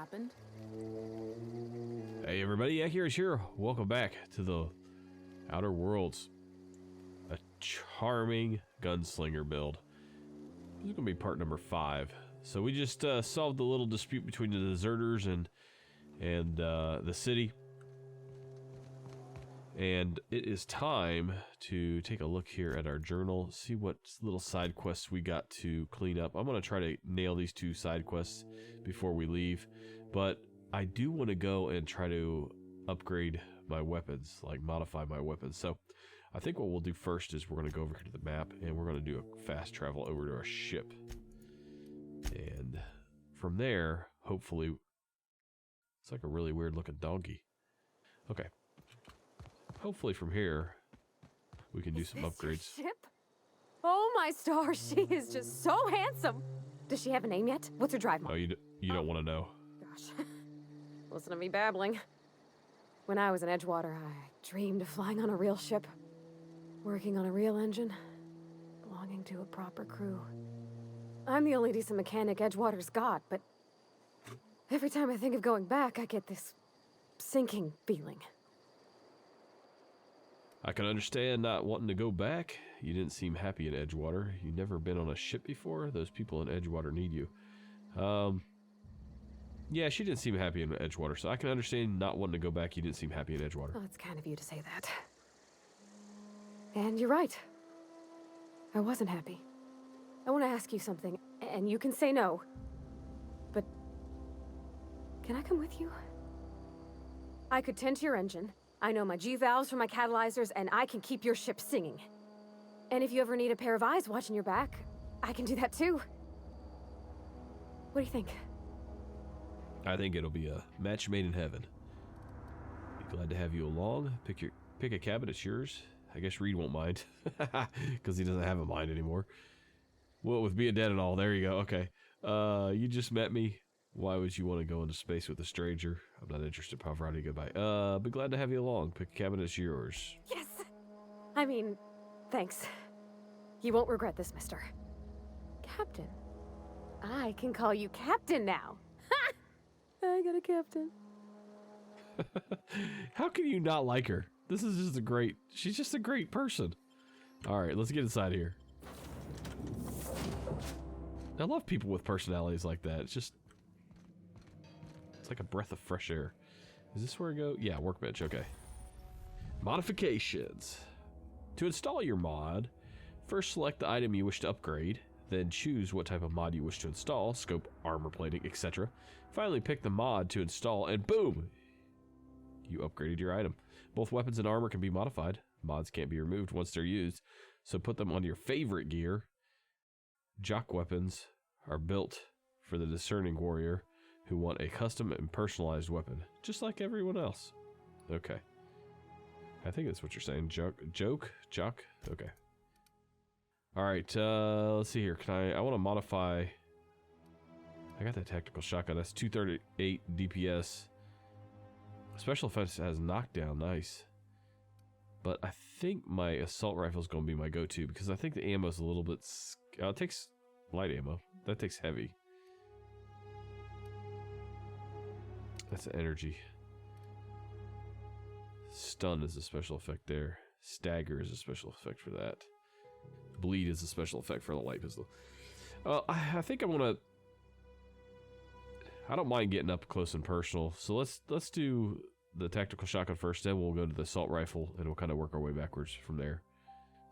happened. Hey everybody, Akira's here. Welcome back to the Outer Worlds. A Charming Gunslinger build. This is going to be part number 5. So we just solved the little dispute between the deserters and the city. And it is time to take a look here at our journal, see what little side quests we got to clean up. I'm going to try to nail these 2 side quests before we leave, but I do want to go and try to upgrade my weapons, like modify my weapons. So I think what we'll do first is we're going to go over here to the map and we're going to do a fast travel over to our ship. And from there, hopefully, it's like a really weird looking donkey. Okay. Hopefully from here, we can do some upgrades. Your ship? Oh my stars, she is just so handsome. Does she have a name yet? What's her drive mark? Oh, you don't want to know. Gosh, listen to me babbling. When I was in Edgewater, I dreamed of flying on a real ship, working on a real engine, belonging to a proper crew. I'm the only decent mechanic Edgewater's got, but every time I think of going back, I get this sinking feeling. I can understand not wanting to go back. You didn't seem happy in Edgewater. You've never been on a ship before. Those people in Edgewater need you. Yeah, she didn't seem happy in Edgewater, so I can understand not wanting to go back. You didn't seem happy in Edgewater. Well, it's kind of you to say that. And you're right. I wasn't happy. I want to ask you something, and you can say no. But can I come with you? I could tend to your engine. I know my G-valves from my catalyzers, and I can keep your ship singing. And if you ever need a pair of eyes watching your back, I can do that too. What do you think? I think it'll be a match made in heaven. Be glad to have you along. Pick a cabin, it's yours. I guess Reed won't mind, because he doesn't have a mind anymore. Well, with being dead and all, there you go. Okay. You just met me. Why would you want to go into space with a stranger? I'm not interested. Poverty, goodbye. Be glad to have you along. Pick a cabin, it's yours. Yes! I mean, thanks. You won't regret this, mister. Captain. I can call you Captain now. Ha! I got a captain. How can you not like her? This is just she's just a great person. Alright, let's get inside here. I love people with personalities like that. It's like a breath of fresh air. Is this where I go? Yeah, workbench, okay. Modifications. To install your mod, first select the item you wish to upgrade, then choose what type of mod you wish to install, scope, armor plating, etc. Finally pick the mod to install, and boom! You upgraded your item. Both weapons and armor can be modified. Mods can't be removed once they're used, so put them on your favorite gear. Jock weapons are built for the discerning warrior who want a custom and personalized weapon, just like everyone else. Okay. I think that's what you're saying. Jock? Okay. Alright, let's see here. I want to modify... I got that tactical shotgun. That's 238 DPS. Special offense has knockdown. Nice. But I think my assault rifle is going to be my go-to, because I think the ammo is a little bit... it takes light ammo. That takes heavy. That's energy. Stun is a special effect there. Stagger is a special effect for that. Bleed is a special effect for the light pistol. I think I want to... I don't mind getting up close and personal, so let's do the tactical shotgun first, then we'll go to the assault rifle, and we'll kind of work our way backwards from there.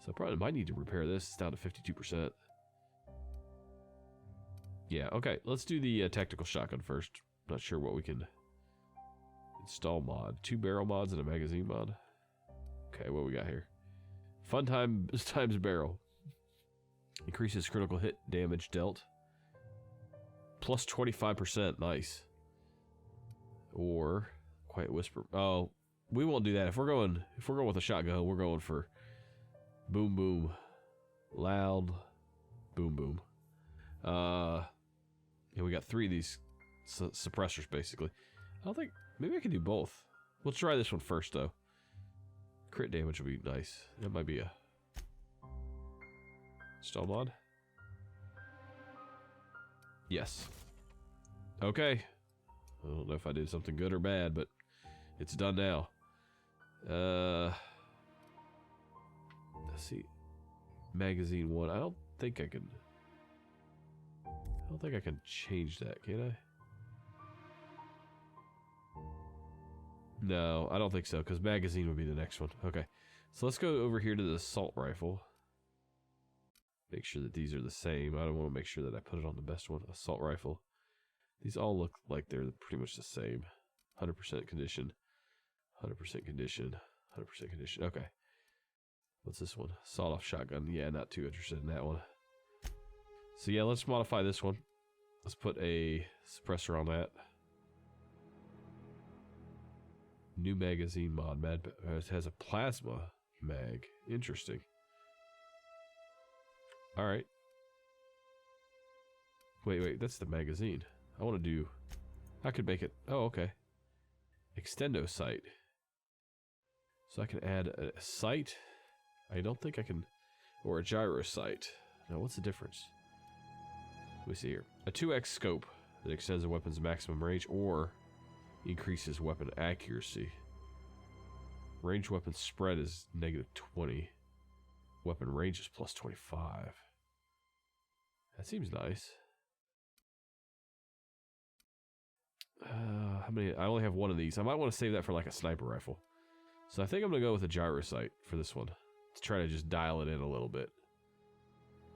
So I probably might need to repair this. It's down to 52%. Yeah, okay, let's do the tactical shotgun first. Not sure what we can... Install mod. 2 barrel mods and a magazine mod. Okay, what we got here? Fun times barrel. Increases critical hit damage dealt. Plus 25%. Nice. Or quiet whisper. Oh, we won't do that. If we're going with a shotgun, we're going for boom boom. Loud boom boom. Yeah, we got 3 of these suppressors basically. I don't think... Maybe I can do both. We'll try this one first, though. Crit damage will be nice. That might be a... Stall mod? Yes. Okay. I don't know if I did something good or bad, but it's done now. Let's see. Magazine 1. I don't think I can change that, can I? No, I don't think so, because magazine would be the next one. Okay. So let's go over here to the assault rifle. Make sure that these are the same. I don't want to make sure that I put it on the best one. Assault rifle. These all look like they're pretty much the same. 100% condition. 100% condition. 100% condition. Okay. What's this one? Sawed-off shotgun. Yeah, not too interested in that one. So yeah, let's modify this one. Let's put a suppressor on that. New magazine mod. It has a plasma mag. Interesting. Alright. Wait, that's the magazine. I want to do... I could make it... Oh, okay. Extendo sight. So I can add a sight. I don't think I can... Or a gyro sight. Now, what's the difference? Let me see here. A 2x scope that extends a weapon's maximum range or increases weapon accuracy. Range weapon spread is -20. Weapon range is +25. That seems nice. How many? I only have one of these. I might want to save that for like a sniper rifle. So I think I'm going to go with a gyro sight for this one. To try to just dial it in a little bit.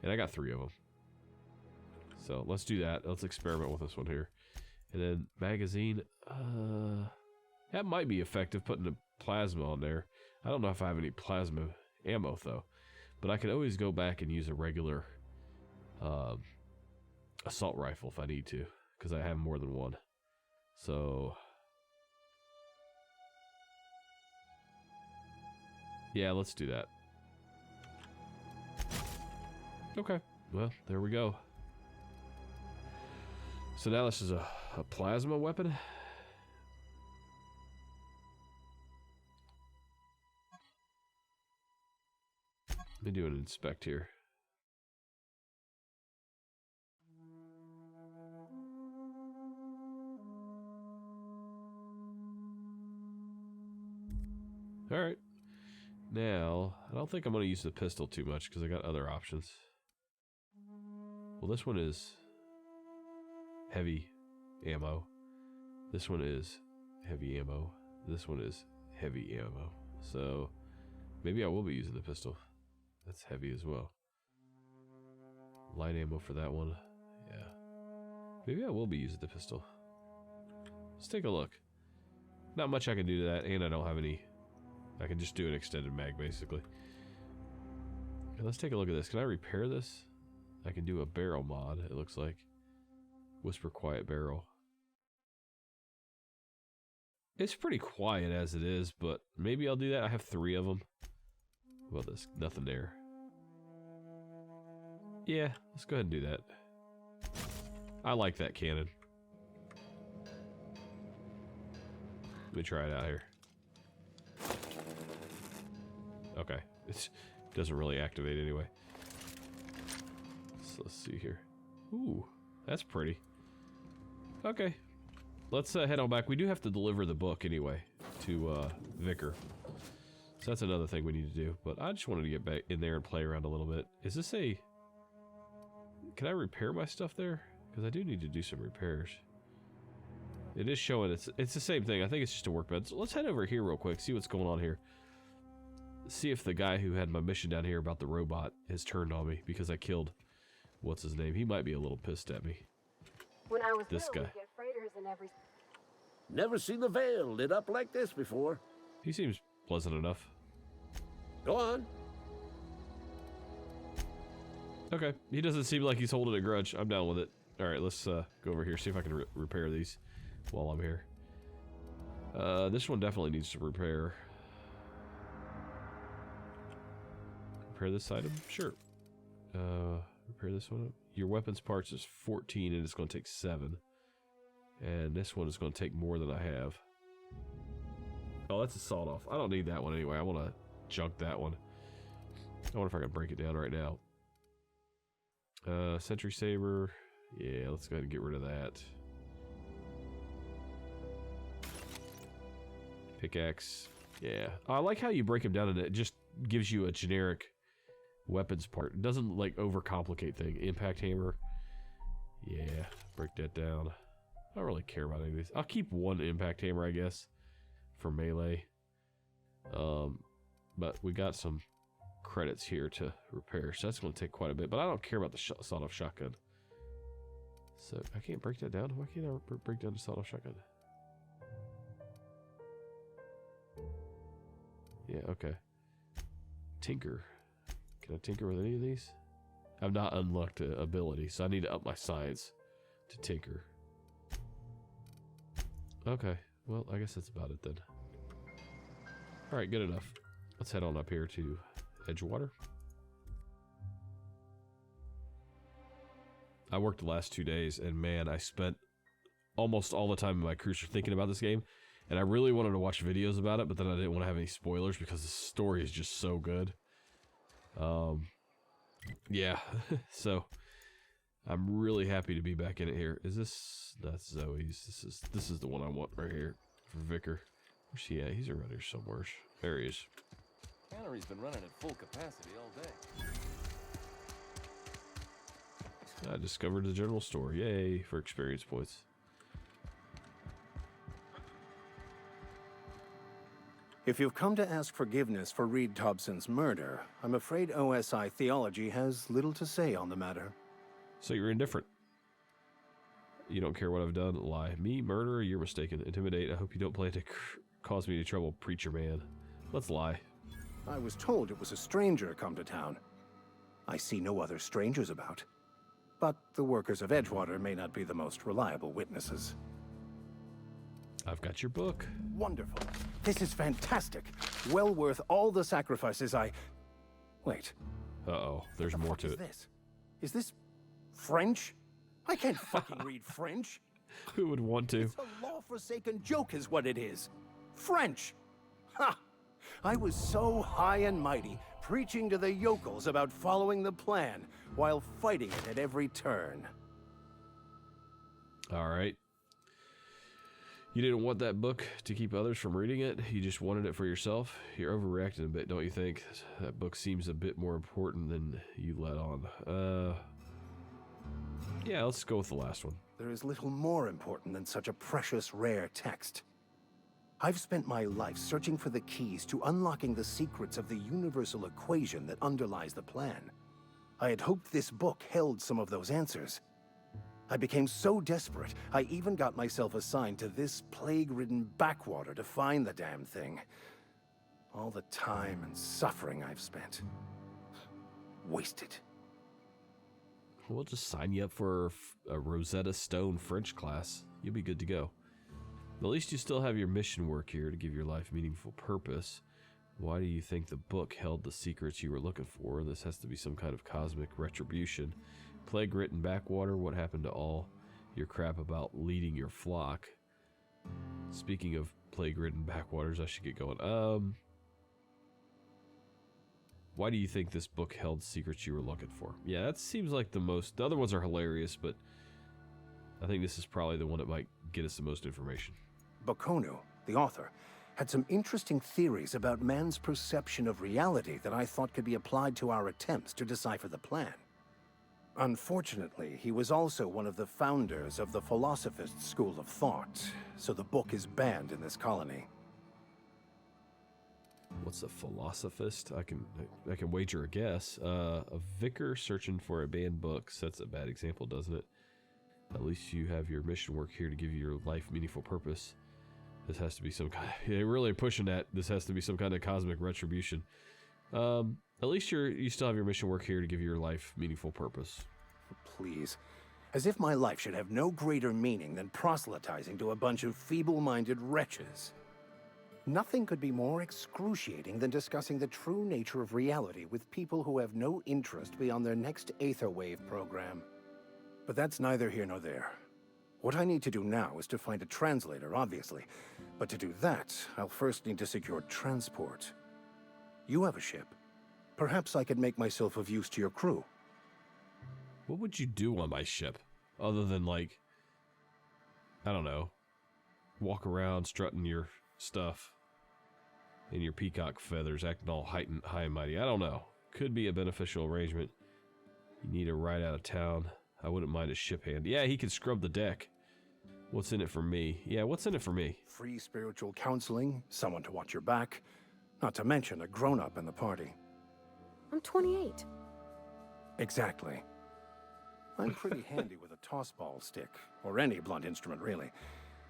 And I got 3 of them. So let's do that. Let's experiment with this one here. And then magazine. That might be effective putting a plasma on there. I don't know if I have any plasma ammo though. But I can always go back and use a regular assault rifle if I need to. Because I have more than one. So... yeah, let's do that. Okay, well, there we go. So now this is a plasma weapon. Let me do an inspect here. Alright. Now, I don't think I'm going to use the pistol too much because I got other options. Well, this one is heavy ammo. This one is heavy ammo. This one is heavy ammo. So, maybe I will be using the pistol. That's heavy as well. Light ammo for that one. Yeah. Maybe I will be using the pistol. Let's take a look. Not much I can do to that, and I don't have any... I can just do an extended mag, basically. Okay, let's take a look at this. Can I repair this? I can do a barrel mod, it looks like. Whisper quiet barrel. It's pretty quiet as it is, but maybe I'll do that. I have 3 of them. What about this? Nothing there. Yeah, let's go ahead and do that. I like that cannon. Let me try it out here. Okay, it doesn't really activate anyway. So let's see here. Ooh, that's pretty. Okay, let's head on back. We do have to deliver the book anyway to Vicar. So that's another thing we need to do. But I just wanted to get back in there and play around a little bit. Is this a... Can I repair my stuff there? Because I do need to do some repairs. It is showing it's the same thing. I think it's just a workbench. So let's head over here real quick, see what's going on here. See if the guy who had my mission down here about the robot has turned on me because I killed what's his name. He might be a little pissed at me. When I was This little, guy. we'd get freighters in every... Never seen the Vale lit up like this before. He seems pleasant enough. Go on. Okay, he doesn't seem like he's holding a grudge. I'm down with it. Alright, let's go over here, see if I can repair these while I'm here. This one definitely needs to repair. Repair this item? Sure. Repair this one. Your weapons parts is 14 and it's going to take 7. And this one is going to take more than I have. Oh, that's a sawed-off. I don't need that one anyway. I want to junk that one. I wonder if I can break it down right now. Sentry Saber. Yeah, let's go ahead and get rid of that. Pickaxe. Yeah. I like how you break them down and it just gives you a generic weapons part. It doesn't like overcomplicate things. Impact hammer. Yeah. Break that down. I don't really care about any of these. I'll keep one impact hammer, I guess, for melee. But we got some credits here to repair, so that's going to take quite a bit. But I don't care about the sawed-off shotgun. So I can't break that down. Why can't I break down the sawed-off shotgun? Yeah, okay. Tinker. Can I tinker with any of these? I've not unlocked the ability, so I need to up my science to tinker. Okay, well, I guess that's about it then. Alright, good enough. Let's head on up here to Edgewater. I worked the last 2 days, and man, I spent almost all the time in my cruiser thinking about this game. And I really wanted to watch videos about it, but then I didn't want to have any spoilers because the story is just so good. Yeah, so I'm really happy to be back in it here. Is this... That's Zoe's. This is the one I want right here for Vicar. Where's he at? He's around here somewhere. There he is. Cannery's been running at full capacity all day. I discovered the general store. Yay for experience points. If you've come to ask forgiveness for Reed Thompson's murder, I'm afraid OSI theology has little to say on the matter. So you're indifferent. You don't care what I've done? Lie. Me, murderer? You're mistaken. Intimidate. I hope you don't plan to cause me any trouble, preacher man. Let's lie. I was told it was a stranger come to town. I see no other strangers about. But the workers of Edgewater may not be the most reliable witnesses. I've got your book. Wonderful. This is fantastic. Well worth all the sacrifices I... Wait. Uh-oh. There's more to it. Is this French? I can't fucking read French. Who would want to? It's a law-forsaken joke is what it is. French. Ha! I was so high and mighty, preaching to the yokels about following the plan, while fighting it at every turn. All right. You didn't want that book to keep others from reading it. You just wanted it for yourself. You're overreacting a bit, don't you think? That book seems a bit more important than you let on. Yeah, let's go with the last one. There is little more important than such a precious, rare text. I've spent my life searching for the keys to unlocking the secrets of the universal equation that underlies the plan. I had hoped this book held some of those answers. I became so desperate, I even got myself assigned to this plague-ridden backwater to find the damn thing. All the time and suffering I've spent. Wasted. We'll just sign you up for a Rosetta Stone French class. You'll be good to go. At least you still have your mission work here to give your life meaningful purpose. Why do you think the book held the secrets you were looking for? This has to be some kind of cosmic retribution. Plague-ridden backwater, what happened to all your crap about leading your flock? Speaking of plague-ridden backwaters, I should get going. Why do you think this book held secrets you were looking for? Yeah, that seems like the most... The other ones are hilarious, but I think this is probably the one that might get us the most information. Bakonu, the author, had some interesting theories about man's perception of reality that I thought could be applied to our attempts to decipher the plan. Unfortunately, he was also one of the founders of the Philosophist school of thought, so the book is banned in this colony. What's a philosophist? I can wager a guess. A vicar searching for a banned book. That's a bad example, doesn't it? At least you have your mission work here to give you your life meaningful purpose. This has to be some kind of... They're really pushing that. This has to be some kind of cosmic retribution. At least you still have your mission work here to give you your life meaningful purpose. Please. As if my life should have no greater meaning than proselytizing to a bunch of feeble-minded wretches. Nothing could be more excruciating than discussing the true nature of reality with people who have no interest beyond their next Aetherwave program. But that's neither here nor there. What I need to do now is to find a translator, obviously. But to do that, I'll first need to secure transport. You have a ship. Perhaps I could make myself of use to your crew. What would you do on my ship? Other than, like, I don't know, walk around strutting your stuff. And your peacock feathers acting all heightened, high and mighty. I don't know. Could be a beneficial arrangement. You need a ride out of town. I wouldn't mind a ship hand. Yeah, he can scrub the deck. What's in it for me? Yeah, what's in it for me? Free spiritual counseling, someone to watch your back, not to mention a grown-up in the party. I'm 28. Exactly. I'm pretty handy with a toss-ball stick, or any blunt instrument, really.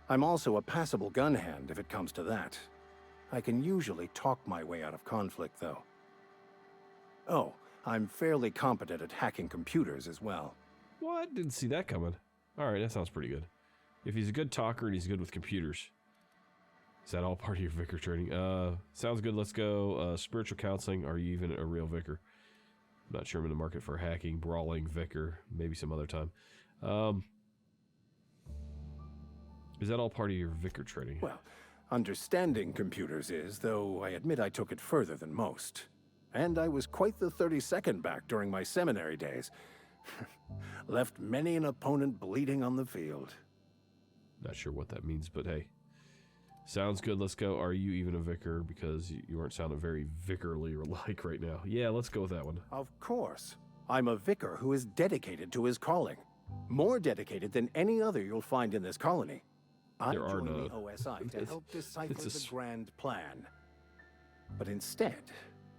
I'm also a passable gun hand, if it comes to that. I can usually talk my way out of conflict, though. Oh, I'm fairly competent at hacking computers as well. What? Didn't see that coming. Alright, that sounds pretty good. If he's a good talker and he's good with computers. Is that all part of your vicar training? Sounds good, let's go. Spiritual counseling, are you even a real vicar? I'm not sure I'm in the market for hacking, brawling, vicar, maybe some other time. Is that all part of your vicar training? Well, understanding computers is, though I admit I took it further than most. And I was quite the 32nd back during my seminary days. Left many an opponent bleeding on the field. Not sure what that means, but hey. Sounds good, let's go. Are you even a vicar? Because you aren't sounding very vicarly-like right now. Yeah, let's go with that one. Of course. I'm a vicar who is dedicated to his calling. More dedicated than any other you'll find in this colony. I joined the OSI to help decipher the grand plan. But instead,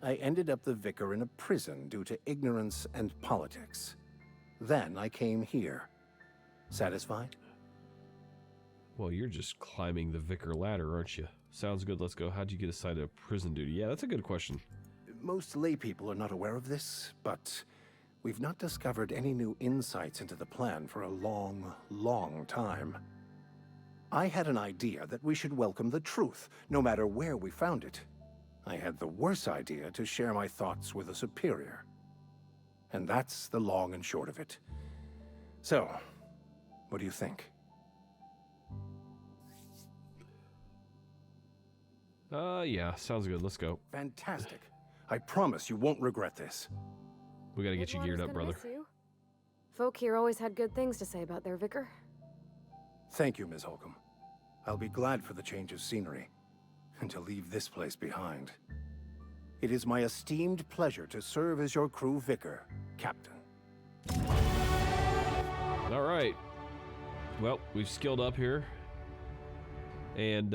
I ended up the vicar in a prison due to ignorance and politics. Then I came here. Satisfied? Well, you're just climbing the vicar ladder, aren't you? Sounds good, let's go. How'd you get assigned to prison duty? Yeah, that's a good question. Most lay people are not aware of this, but we've not discovered any new insights into the plan for a long, long time. I had an idea that we should welcome the truth, no matter where we found it. I had the worse idea to share my thoughts with a superior. And that's the long and short of it. So, what do you think? Yeah, sounds good. Let's go. Fantastic. I promise you won't regret this. We gotta get you geared up, brother. Folk here always had good things to say about their vicar. Thank you, Ms. Holcomb. I'll be glad for the change of scenery, and to leave this place behind. It is my esteemed pleasure to serve as your crew vicar, Captain. All right. Well, we've skilled up here. And,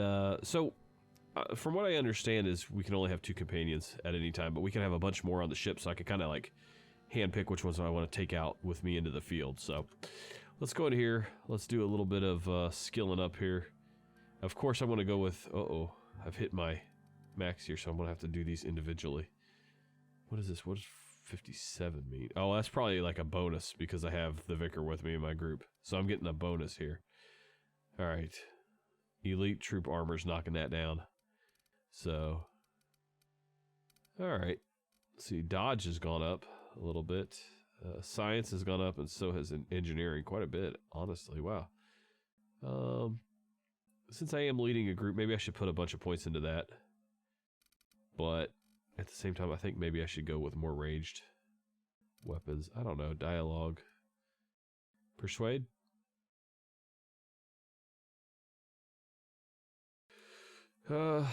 from what I understand is we can only have 2 companions at any time, but we can have a bunch more on the ship, so I can kind of, like, handpick which ones I want to take out with me into the field. So, let's go in here. Let's do a little bit of skilling up here. Of course, I'm going to go with... Uh-oh. I've hit my max here, so I'm going to have to do these individually. What is this? What does 57 mean? Oh, that's probably like a bonus because I have the vicar with me in my group. So I'm getting a bonus here. All right. Elite troop armor's knocking that down. So, all right. Let's see. Dodge has gone up a little bit. Science has gone up, and so has engineering quite a bit, honestly. Wow. Since I am leading a group, maybe I should put a bunch of points into that. But at the same time, I think maybe I should go with more ranged weapons. I don't know. Dialogue. Persuade? Yeah,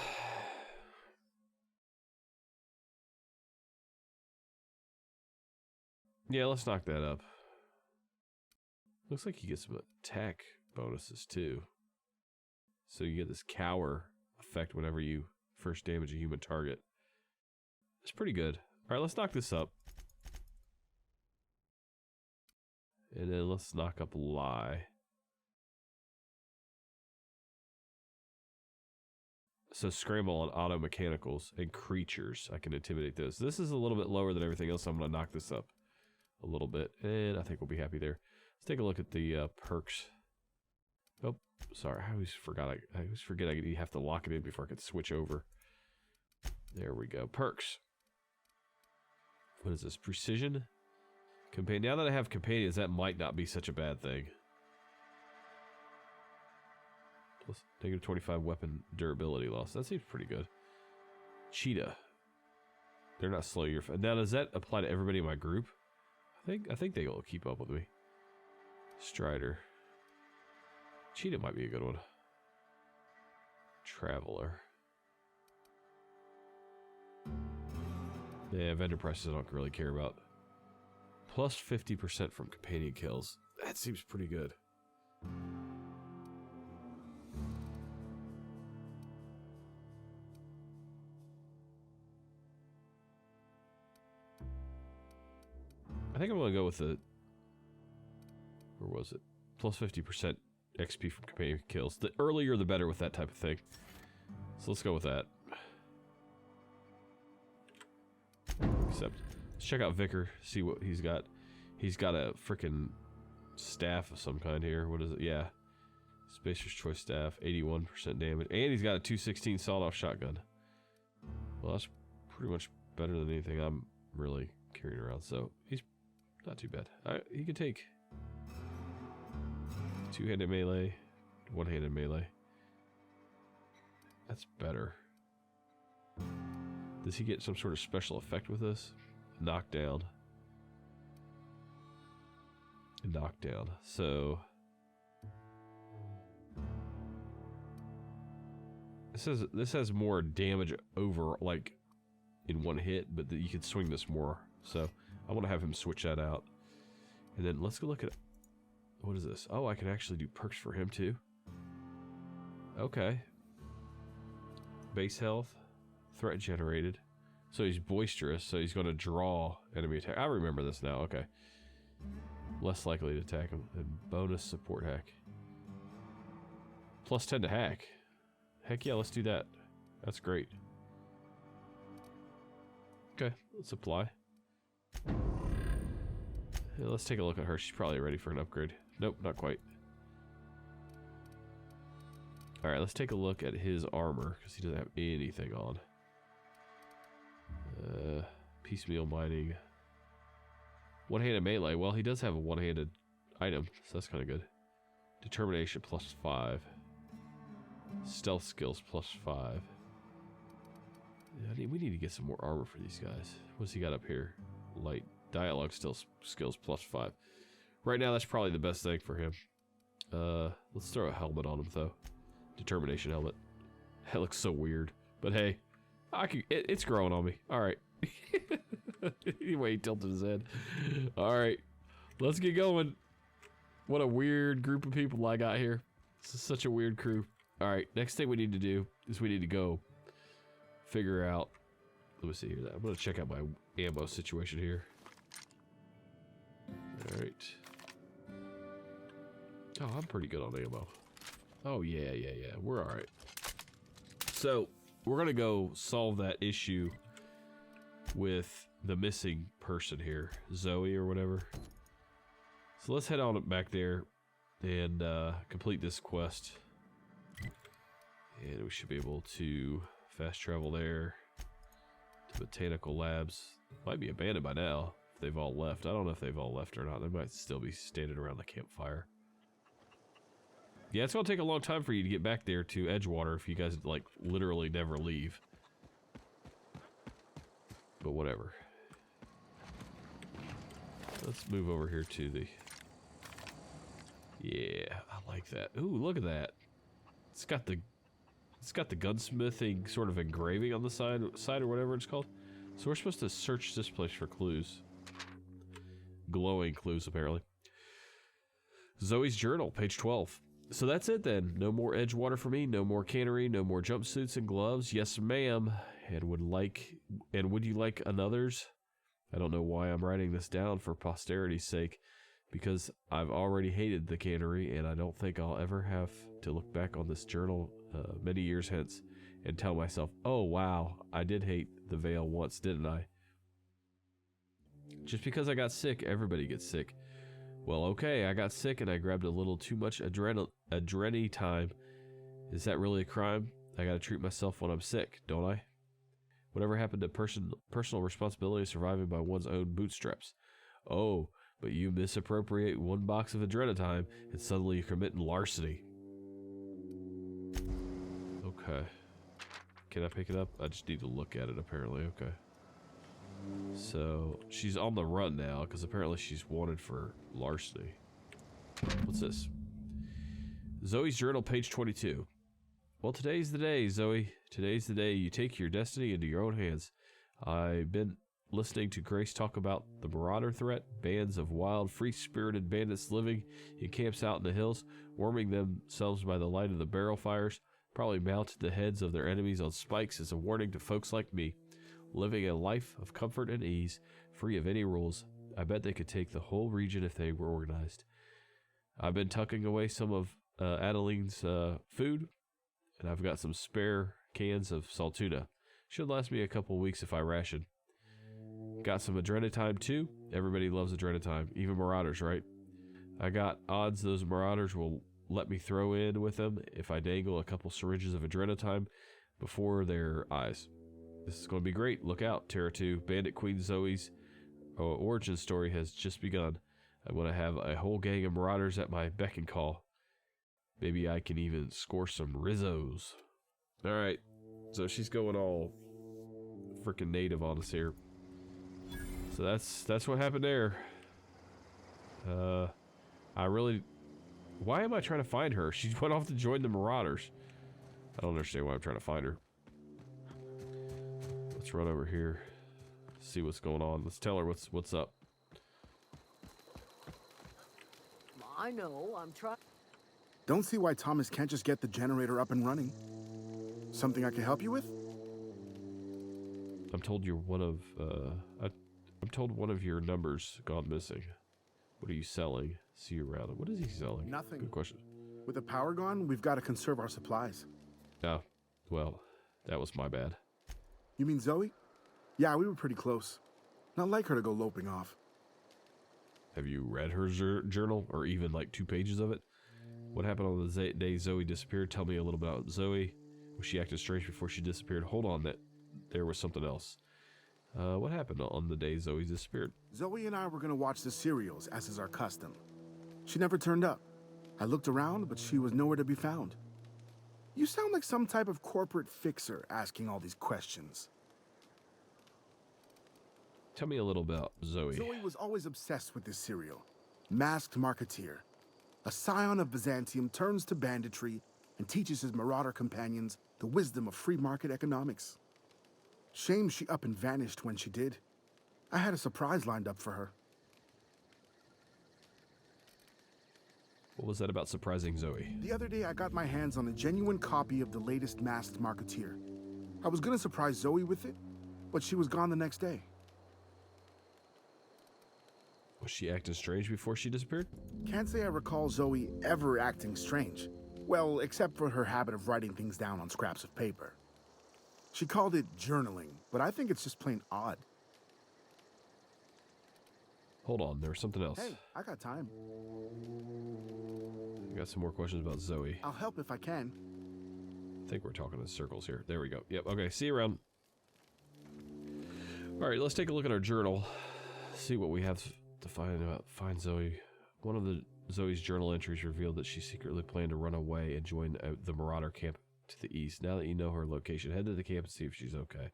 let's knock that up. Looks like you get some attack bonuses too. So you get this cower effect whenever you first damage a human target. It's pretty good. Alright, let's knock this up. And then let's knock up lie. So scramble on auto mechanicals and creatures. I can intimidate those. This is a little bit lower than everything else, so I'm going to knock this up a little bit. And I think we'll be happy there. Let's take a look at the perks. Oh, sorry. I always forget I have to lock it in before I can switch over. There we go. Perks. What is this? Precision? Companion. Now that I have companions, that might not be such a bad thing. Plus negative 25 weapon durability loss. That seems pretty good. Cheetah. They're not slow. Now, does that apply to everybody in my group? I think they will keep up with me. Strider. Cheetah might be a good one. Traveler. Yeah, vendor prices I don't really care about. Plus 50% from companion kills. That seems pretty good. I think I'm going to go with the... Where was it? Plus 50% XP from companion kills. The earlier the better with that type of thing. So let's go with that. Except, let's check out Vicar, see what he's got. He's got a freaking staff of some kind here. What is it? Yeah. Spacer's Choice Staff, 81% damage. And he's got a 216 sawed-off shotgun. Well, that's pretty much better than anything I'm really carrying around. So, he's not too bad. He can take two-handed melee, one-handed melee. That's better. Does he get some sort of special effect with this? Knockdown. Knockdown. So this has more damage over, like, in one hit, but you can swing this more. So I want to have him switch that out. And then let's go look at, what is this? Oh, I can actually do perks for him too. Okay. Base health, threat generated. So he's boisterous, so he's going to draw enemy attack. I remember this now, okay. Less likely to attack him. And bonus support hack. Plus 10 to hack. Heck yeah, let's do that. That's great. Okay, let's apply. Yeah, let's take a look at her. She's probably ready for an upgrade. Nope, not quite. Alright, let's take a look at his armor, because he doesn't have anything on. Piecemeal mining. One-handed melee. Well, he does have a one-handed item, so that's kind of good. Determination plus 5. Stealth skills plus 5. Yeah, we need to get some more armor for these guys. What's he got up here? Light. Dialogue skills plus 5. Right now, that's probably the best thing for him. Let's throw a helmet on him, though. Determination helmet. That looks so weird. But hey, it's growing on me. Alright. Anyway, he tilted his head. Alright. Let's get going. What a weird group of people I got here. This is such a weird crew. Alright, next thing we need to do is we need to go figure out... Let me see here. I'm going to check out my ammo situation here. Alright. Oh, I'm pretty good on ammo. Oh, yeah. We're alright. So, we're going to go solve that issue with the missing person here. Zoe or whatever. So let's head on back there and complete this quest. And we should be able to fast travel there to Botanical Labs. Might be abandoned by now if they've all left. I don't know if they've all left or not. They might still be standing around the campfire. Yeah, it's going to take a long time for you to get back there to Edgewater if you guys, like, literally never leave. But whatever. Let's move over here to the... Yeah, I like that. Ooh, look at that. It's got the gunsmithing sort of engraving on the side or whatever it's called. So we're supposed to search this place for clues. Glowing clues, apparently. Zoe's journal, page 12. So that's it then. No more Edgewater for me. No more cannery. No more jumpsuits and gloves. Yes, ma'am. And would you like another's? I don't know why I'm writing this down for posterity's sake, because I've already hated the cannery, and I don't think I'll ever have to look back on this journal many years hence and tell myself, oh wow, I did hate the Vale once, didn't I? Just because I got sick, everybody gets sick. Well, okay, I got sick and I grabbed a little too much adreni time. Is that really a crime? I gotta treat myself when I'm sick, don't I? Whatever happened to personal responsibility surviving by one's own bootstraps? Oh, but you misappropriate one box of adrenatime and suddenly you're committing larceny. Okay. Can I pick it up? I just need to look at it, apparently. Okay. So, she's on the run now, because apparently she's wanted for larceny. What's this? Zoe's journal, page 22. Well, today's the day, Zoe. Today's the day you take your destiny into your own hands. I've been listening to Grace talk about the marauder threat, bands of wild, free-spirited bandits living in camps out in the hills, warming themselves by the light of the barrel fires, probably mounted the heads of their enemies on spikes as a warning to folks like me, living a life of comfort and ease, free of any rules. I bet they could take the whole region if they were organized. I've been tucking away some of Adeline's food, and I've got some spare cans of saltuna. Should last me a couple weeks if I ration. Got some adrenatime too. Everybody loves adrenatime, even marauders, right? I got odds those marauders will let me throw in with them if I dangle a couple syringes of adrenatime before their eyes. This is going to be great. Look out, Terra 2. Bandit Queen Zoe's origin story has just begun. I'm going to have a whole gang of marauders at my beck and call. Maybe I can even score some Rizzos. Alright, so she's going all freaking native on us here. So that's what happened there. Why am I trying to find her? She went off to join the marauders. I don't understand why I'm trying to find her. Let's run over here. See what's going on. Let's tell her what's up. I know, I'm trying. Don't see why Thomas can't just get the generator up and running. Something I can help you with? I'm told you're one of, I'm told one of your numbers gone missing. What are you selling? See you around. What is he selling? Nothing. Good question. With the power gone, we've got to conserve our supplies. Oh, well, that was my bad. You mean Zoe? Yeah, we were pretty close. Not like her to go loping off. Have you read her journal, or even like 2 pages of it? What happened on the day Zoe disappeared? Tell me a little about Zoe. Was she acting strange before she disappeared? Hold on, there was something else. What happened on the day Zoe disappeared? Zoe and I were going to watch the serials, as is our custom. She never turned up. I looked around, but she was nowhere to be found. You sound like some type of corporate fixer asking all these questions. Tell me a little about Zoe. Zoe was always obsessed with this serial. Masked Marketeer. A scion of Byzantium turns to banditry and teaches his marauder companions the wisdom of free market economics. Shame she up and vanished when she did. I had a surprise lined up for her. What was that about surprising Zoe? The other day I got my hands on a genuine copy of the latest Masked Marketeer. I was gonna surprise Zoe with it, but she was gone the next day. Was she acting strange before she disappeared? Can't say I recall Zoe ever acting strange. Well, except for her habit of writing things down on scraps of paper. She called it journaling, but I think it's just plain odd. Hold on, there was something else. Hey, I got time. I got some more questions about Zoe. I'll help if I can. I think we're talking in circles here. There we go. Yep, okay, see you around. Alright, let's take a look at our journal. See what we have to find Zoe. One of Zoe's journal entries revealed that she secretly planned to run away and join the Marauder camp to the east. Now that you know her location, head to the camp and see if she's okay.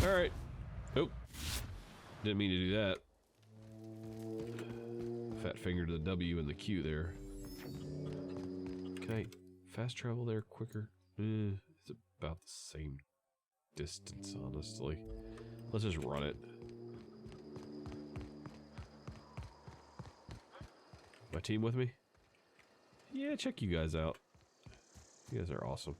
Alright. Oh. Didn't mean to do that. Fat finger to the W and the Q there. Can I fast travel there quicker? It's about the same distance, honestly. Let's just run it. My team with me? Yeah, check you guys out. You guys are awesome.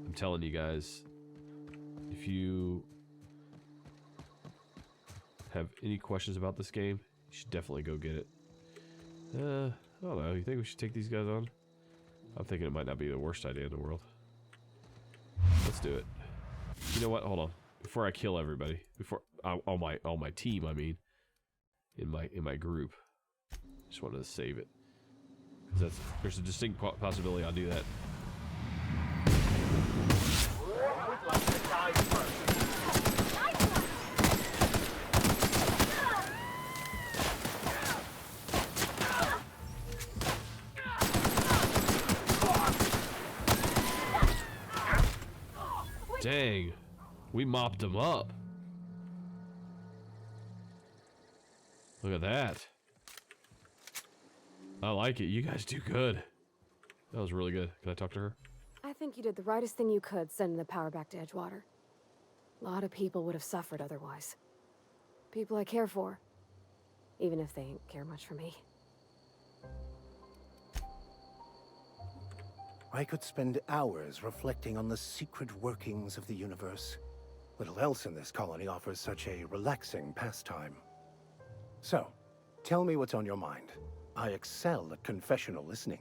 I'm telling you guys, if you have any questions about this game, you should definitely go get it. I don't know. You think we should take these guys on? I'm thinking it might not be the worst idea in the world. Let's do it. You know what? Hold on. Before I kill everybody, before all my team, I mean, in my group, just wanted to save it. 'Cause there's a distinct possibility I'll do that. Dang, we mopped them up. Look at that. I like it. You guys do good. That was really good. Can I talk to her? I think you did the rightest thing you could sending the power back to Edgewater. A lot of people would have suffered otherwise. People I care for. Even if they ain't care much for me. I could spend hours reflecting on the secret workings of the universe. Little else in this colony offers such a relaxing pastime. So, tell me what's on your mind. I excel at confessional listening.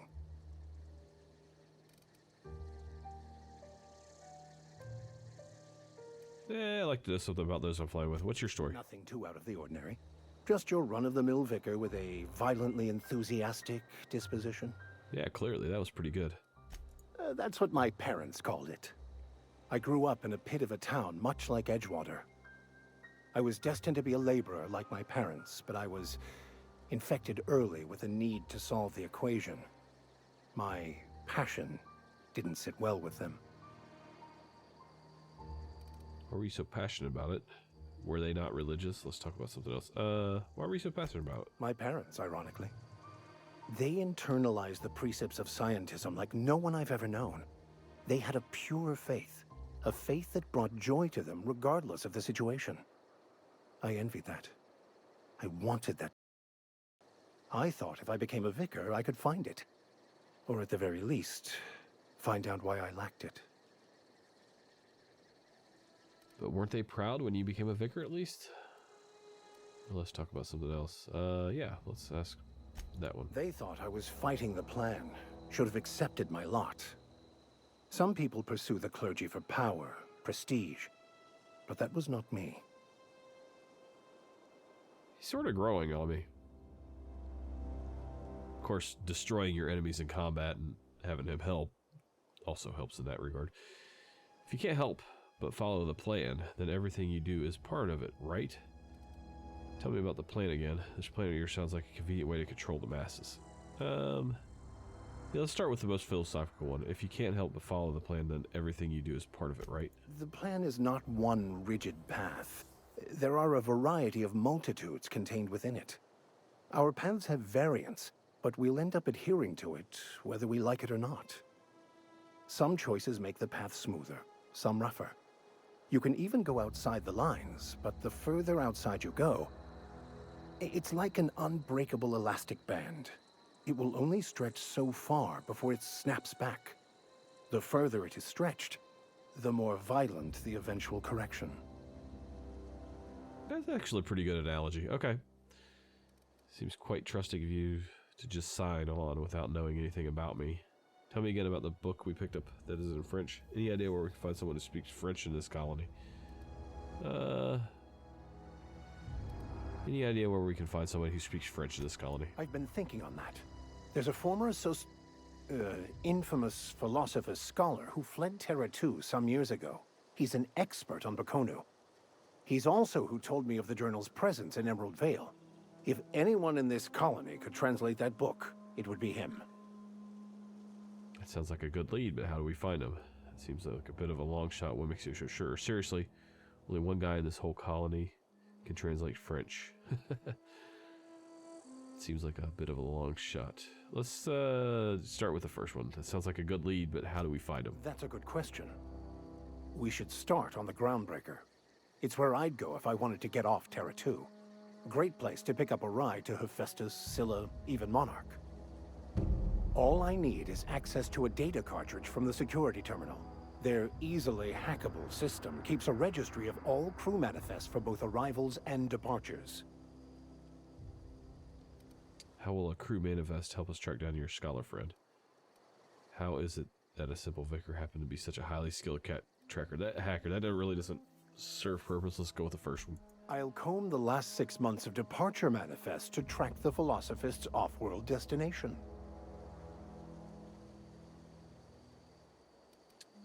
I like to know something about those I'm flying with. What's your story? Nothing too out of the ordinary. Just your run-of-the-mill vicar with a violently enthusiastic disposition. Yeah, clearly. That was pretty good. That's what my parents called it. I grew up in a pit of a town much like Edgewater. I was destined to be a laborer like my parents, but I was infected early with a need to solve the equation. My passion didn't sit well with them. Why were you so passionate about it? Were they not religious? Let's talk about something else. Why were you so passionate about it? My parents, ironically. They internalized the precepts of scientism like no one I've ever known. They had a pure faith, a faith that brought joy to them regardless of the situation. I envied that. I wanted that. I thought if I became a vicar, I could find it. Or at the very least, find out why I lacked it. But weren't they proud when you became a vicar at least? Well, let's talk about something else. Yeah, let's ask that one. They thought I was fighting the plan, should have accepted my lot. Some people pursue the clergy for power, prestige, but that was not me. He's sort of growing on me. Of course, destroying your enemies in combat and having him help also helps in that regard. If you can't help but follow the plan, then everything you do is part of it, right? Tell me about the plan again. This plan of yours sounds like a convenient way to control the masses. Yeah, let's start with the most philosophical one. If you can't help but follow the plan, then everything you do is part of it, right? The plan is not one rigid path. There are a variety of multitudes contained within it. Our paths have variance, but we'll end up adhering to it, whether we like it or not. Some choices make the path smoother, some rougher. You can even go outside the lines, but the further outside you go, it's like an unbreakable elastic band. It will only stretch so far before it snaps back. The further it is stretched, the more violent the eventual correction. That's actually a pretty good analogy. Okay. Seems quite trusting of you to just sign on without knowing anything about me. Tell me again about the book we picked up that is in French. Any idea where we can find someone who speaks French in this colony? Any idea where we can find someone who speaks French in this colony? I've been thinking on that. There's a former infamous philosopher scholar who fled Terra 2 some years ago. He's an expert on Bakonu. He's also who told me of the journal's presence in Emerald Vale. If anyone in this colony could translate that book, it would be him. That sounds like a good lead, but how do we find him? It seems like a bit of a long shot. What makes you so sure? Seriously, only one guy in this whole colony can translate French. Seems like a bit of a long shot. Let's start with the first one. That sounds like a good lead, but how do we find him? That's a good question. We should start on the Groundbreaker. It's where I'd go if I wanted to get off Terra 2. Great place to pick up a ride to Hephaestus, Scylla, even Monarch. All I need is access to a data cartridge from the security terminal. Their easily hackable system keeps a registry of all crew manifests for both arrivals and departures. How will a crew manifest help us track down your scholar friend? How is it that a simple vicar happened to be such a highly skilled hacker? That really doesn't serve purpose. Let's go with the first one. I'll comb the last 6 months of departure manifests to track the Philosophist's off-world destination.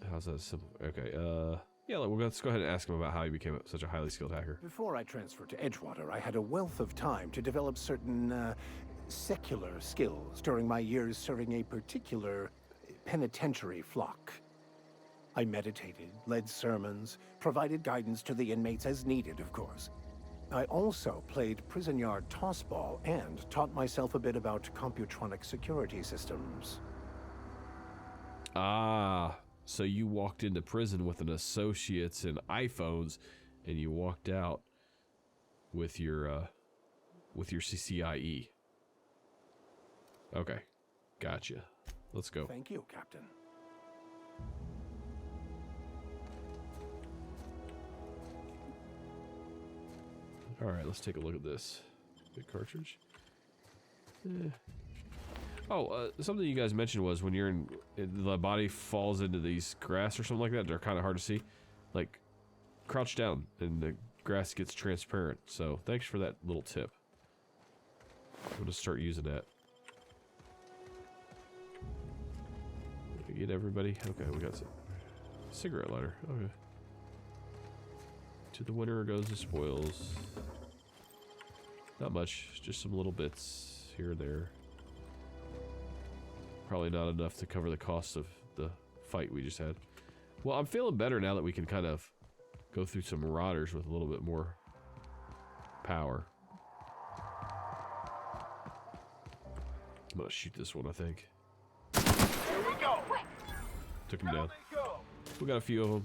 How's that simple? Okay, yeah, let's go ahead and ask him about how he became such a highly skilled hacker. Before I transferred to Edgewater, I had a wealth of time to develop certain, secular skills during my years serving a particular penitentiary flock. I meditated, led sermons, provided guidance to the inmates as needed, of course. I also played prison yard tossball and taught myself a bit about computronic security systems. Ah, so you walked into prison with an associates and iPhones, and you walked out with your CCIE. Okay, gotcha. Let's go. Thank you, Captain. All right, let's take a look at this. Big cartridge. Oh, something you guys mentioned was when you're the body falls into these grass or something like that, they're kind of hard to see. Like, crouch down and the grass gets transparent. So, thanks for that little tip. I'm gonna start using that. Did we get everybody? Okay, we got some cigarette lighter. Okay. To the winner goes the spoils. Not much, just some little bits here or there. Probably not enough to cover the cost of the fight we just had. Well, I'm feeling better now that we can kind of go through some marauders with a little bit more power. I'm gonna shoot this one, I think. Here we go. Took him down. We got a few of them.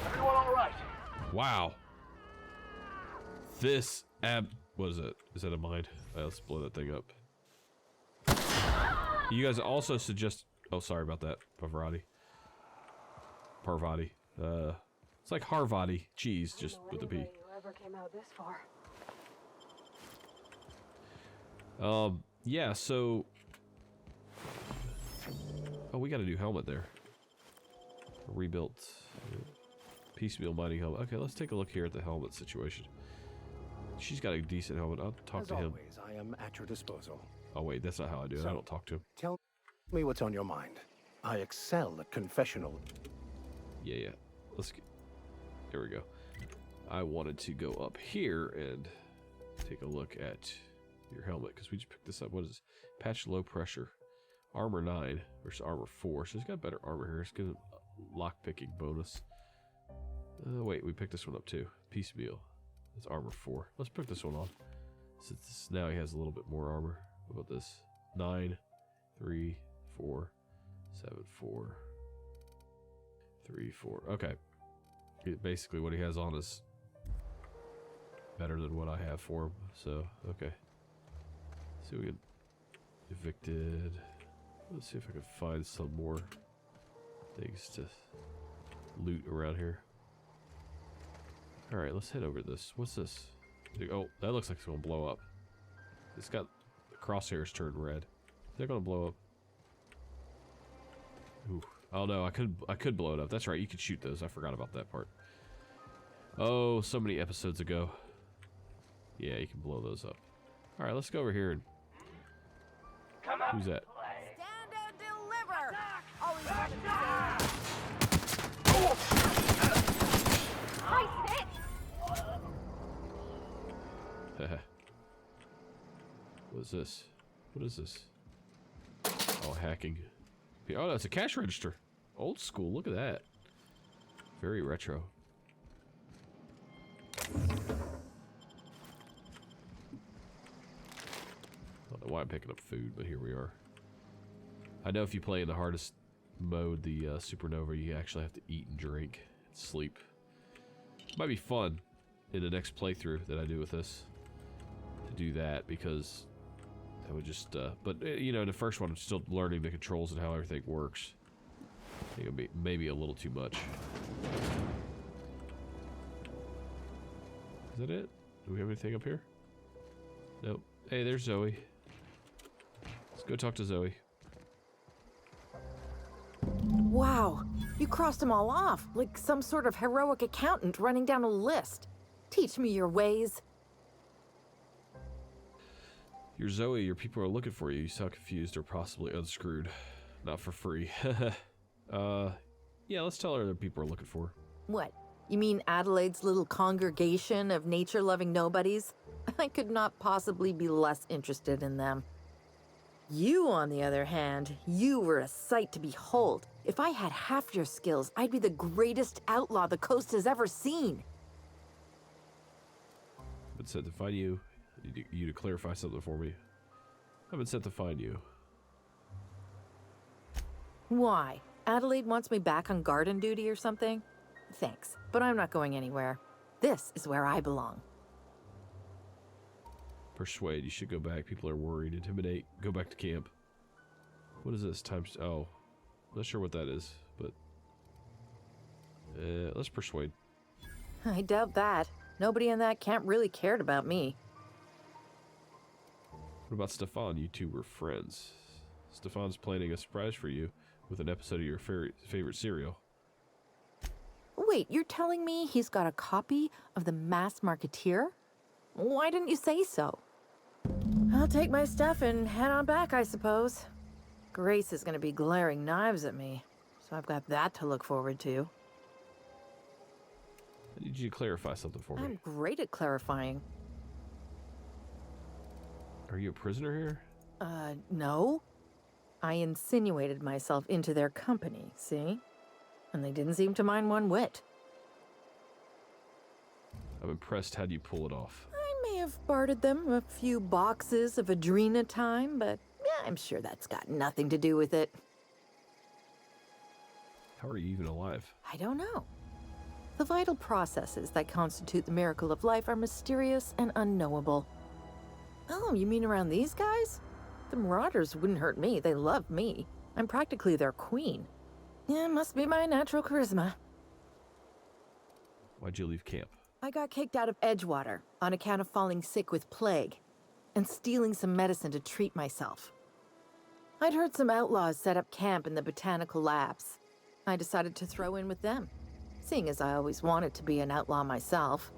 Everyone all right? Wow. This what is it? Is that a mine? Let's blow that thing up. You guys also suggest, oh, sorry about that, Parvati. It's like Harvati cheese, just with a P. Whoever came out this far. Yeah, so oh, we got a new helmet there. A rebuilt piecemeal mining helmet. Okay, let's take a look here at the helmet situation. She's got a decent helmet. I'll talk As to him. always, I am at your disposal. Oh wait, that's not how I do it. So- I don't talk to him. Tell me what's on your mind. I excel at confessional. Yeah. Let's get. There we go. I wanted to go up here and take a look at your helmet because we just picked this up. What is this? Patch low pressure, armor 9 versus armor 4. So he's got better armor here. It's got a lock picking bonus. Wait, we picked this one up too. Piecemeal. It's armor 4. Let's put this one on. Since now he has a little bit more armor. What about this? 9, 3, 4, 7, 4, 3, 4. Okay. Basically, what he has on is better than what I have for him. So, okay. See, we get evicted. Let's see if I can find some more things to loot around here. Alright, let's head over to this. What's this? Oh, that looks like it's gonna blow up. It's got the crosshairs turned red. Is that gonna blow up? Ooh. Oh no, I could blow it up. That's right, you could shoot those. I forgot about that part. Oh, so many episodes ago. Yeah, you can blow those up. Alright, let's go over here and... Who's that? Stand and deliver! Always have What is this? What is this? Oh, hacking. Oh, that's a cash register. Old school, look at that. Very retro. I don't know why I'm picking up food, but here we are. I know if you play in the hardest mode, the Supernova, you actually have to eat and drink and sleep. Might be fun in the next playthrough that I do with this to do that, because I would just, but you know, the first one I'm still learning the controls and how everything works. I think it'll be maybe a little too much. Is that it? Do we have anything up here? Nope. Hey, there's Zoe. Let's go talk to Zoe. Wow, you crossed them all off, like some sort of heroic accountant running down a list. Teach me your ways. You're Zoe, your people are looking for you. You sound confused or possibly unscrewed. Not for free. Yeah, let's tell her that people are looking for her. What? You mean Adelaide's little congregation of nature-loving nobodies? I could not possibly be less interested in them. You, on the other hand, you were a sight to behold. If I had half your skills, I'd be the greatest outlaw the coast has ever seen. been sent to find you. I need you to clarify something for me. I've been sent to find you. Why? Adelaide wants me back on garden duty or something? Thanks, but I'm not going anywhere. This is where I belong. Persuade. You should go back. People are worried. Intimidate. Go back to camp. What is this? Times... Oh. Not sure what that is, but... let's persuade. I doubt that. Nobody in that camp really cared about me. What about Stefan? You two were friends. Stefan's planning a surprise for you with an episode of your favorite serial. Wait, you're telling me he's got a copy of The Masked Marketeer? Why didn't you say so? I'll take my stuff and head on back, I suppose. Grace is going to be glaring knives at me, so I've got that to look forward to. I need you to clarify something for me. I'm great at clarifying. Are you a prisoner here? No. I insinuated myself into their company, see? And they didn't seem to mind one whit. I'm impressed. How'd you pull it off? I may have bartered them a few boxes of Adrena time, but yeah, I'm sure that's got nothing to do with it. How are you even alive? I don't know. The vital processes that constitute the miracle of life are mysterious and unknowable. Oh, you mean around these guys? The Marauders wouldn't hurt me. They love me. I'm practically their queen. Yeah, must be my natural charisma. Why'd you leave camp? I got kicked out of Edgewater on account of falling sick with plague and stealing some medicine to treat myself. I'd heard some outlaws set up camp in the botanical labs. I decided to throw in with them, seeing as I always wanted to be an outlaw myself.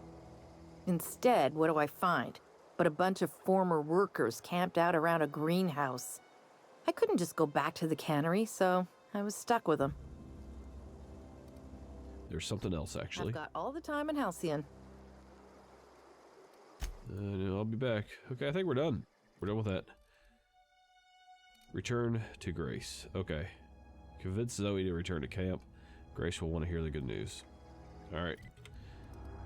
Instead, what do I find? But a bunch of former workers camped out around a greenhouse. I couldn't just go back to the cannery, so I was stuck with them. There's something else, actually. I've got all the time in Halcyon. I'll be back. Okay, I think we're done. We're done with that. Return to Grace. Okay. Convince Zoe to return to camp. Grace will want to hear the good news. Alright.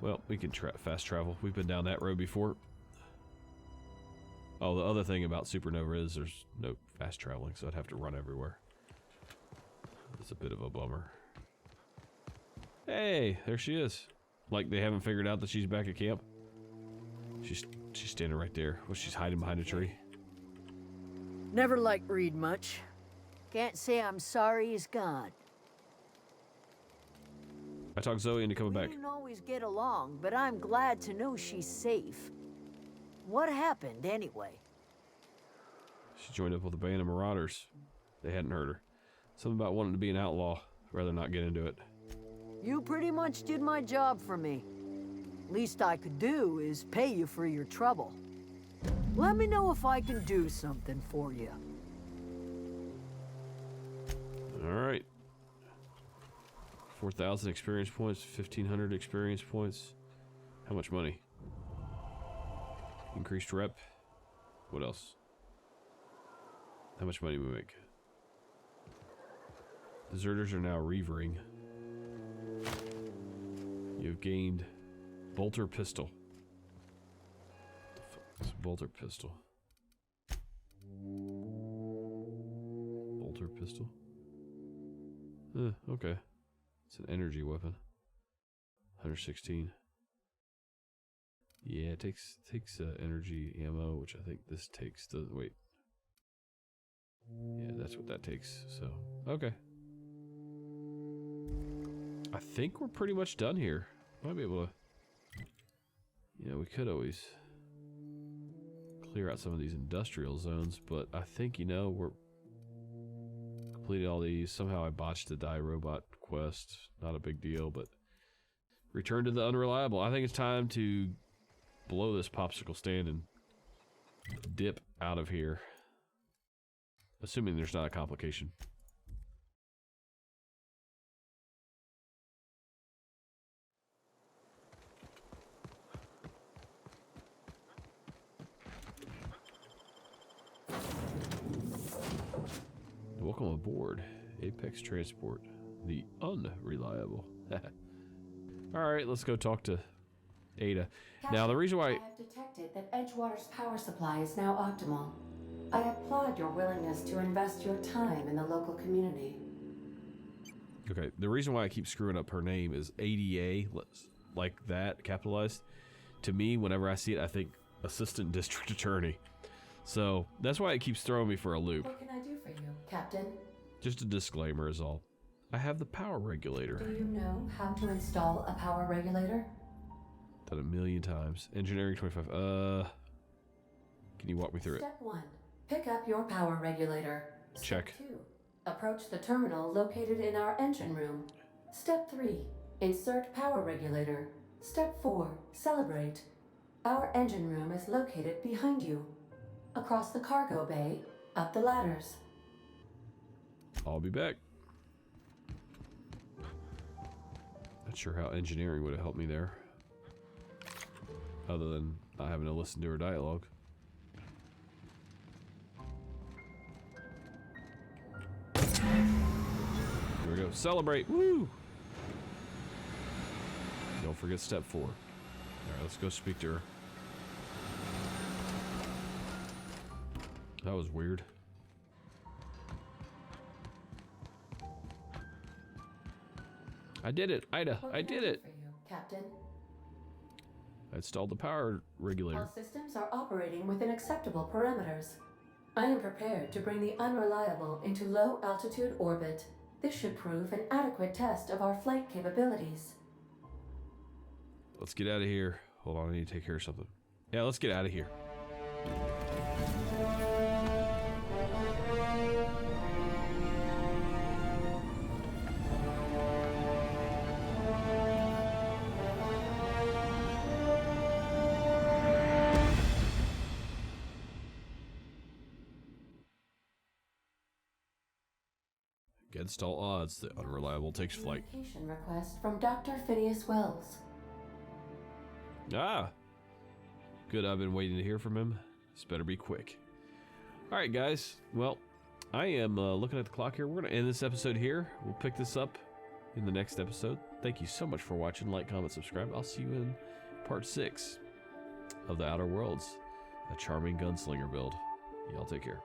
Well, we can fast travel. We've been down that road before. Oh, the other thing about Supernova is there's no fast traveling, so I'd have to run everywhere. It's a bit of a bummer. Hey, there she is. Like they haven't figured out that she's back at camp. She's standing right there. Well, she's hiding behind a tree. Never liked Reed much. Can't say I'm sorry he's gone. I talked Zoe into coming We back. didn't always get along, but I'm glad to know she's safe. What happened, anyway? She joined up with a band of marauders. They hadn't heard her. Something about wanting to be an outlaw. I'd rather not get into it. You pretty much did my job for me. Least I could do is pay you for your trouble. Let me know if I can do something for you. Alright. 4,000 experience points, 1,500 experience points. How much money? Increased rep. What else? How much money do we make? Deserters are now reavering. You've gained bolter pistol. What the fuck is a bolter pistol? Bolter pistol? Okay. It's an energy weapon. 116. Yeah, it takes energy ammo, which I think this takes. Wait. Yeah, that's what that takes. So, okay. I think we're pretty much done here. Might be able to... Yeah, we could always clear out some of these industrial zones, but I think, you know, we're completed all these. Somehow I botched the Die Robot quest. Not a big deal, but return to the unreliable. I think it's time to blow this popsicle stand and dip out of here. Assuming there's not a complication. Welcome aboard Apex Transport, the unreliable. Alright, let's go talk to Ada. Now, the reason why... I have detected that Edgewater's power supply is now optimal. I applaud your willingness to invest your time in the local community. Okay, the reason why I keep screwing up her name is ADA, like that, capitalized. To me, whenever I see it, I think Assistant District Attorney. So, that's why it keeps throwing me for a loop. What can I do for you, Captain? Just a disclaimer is all. I have the power regulator. Do you know how to install a power regulator? Done a million times. Engineering 25. Can you walk me through it? Step 1. Pick up your power regulator. Check. Step 2. Approach the terminal located in our engine room. Step 3. Insert power regulator. Step 4. Celebrate. Our engine room is located behind you. Across the cargo bay, up the ladders. I'll be back. Not sure how engineering would have helped me there. Other than not having to listen to her dialogue. Here we go. Celebrate! Woo! Don't forget step 4. Alright, let's go speak to her. That was weird. I did it, Ida. I did it. For you, Captain. I installed the power regulator. All systems are operating within acceptable parameters. I am prepared to bring the unreliable into low altitude orbit. This should prove an adequate test of our flight capabilities. Let's get out of here. Hold on, I need to take care of something. Yeah, let's get out of here. Against all odds, the unreliable takes flight. Communication request from Dr. Phineas Wells. Ah! Good, I've been waiting to hear from him. This better be quick. Alright, guys. Well, I am looking at the clock here. We're going to end this episode here. We'll pick this up in the next episode. Thank you so much for watching. Like, comment, subscribe. I'll see you in part 6 of The Outer Worlds, a Charming Gunslinger build. Y'all take care.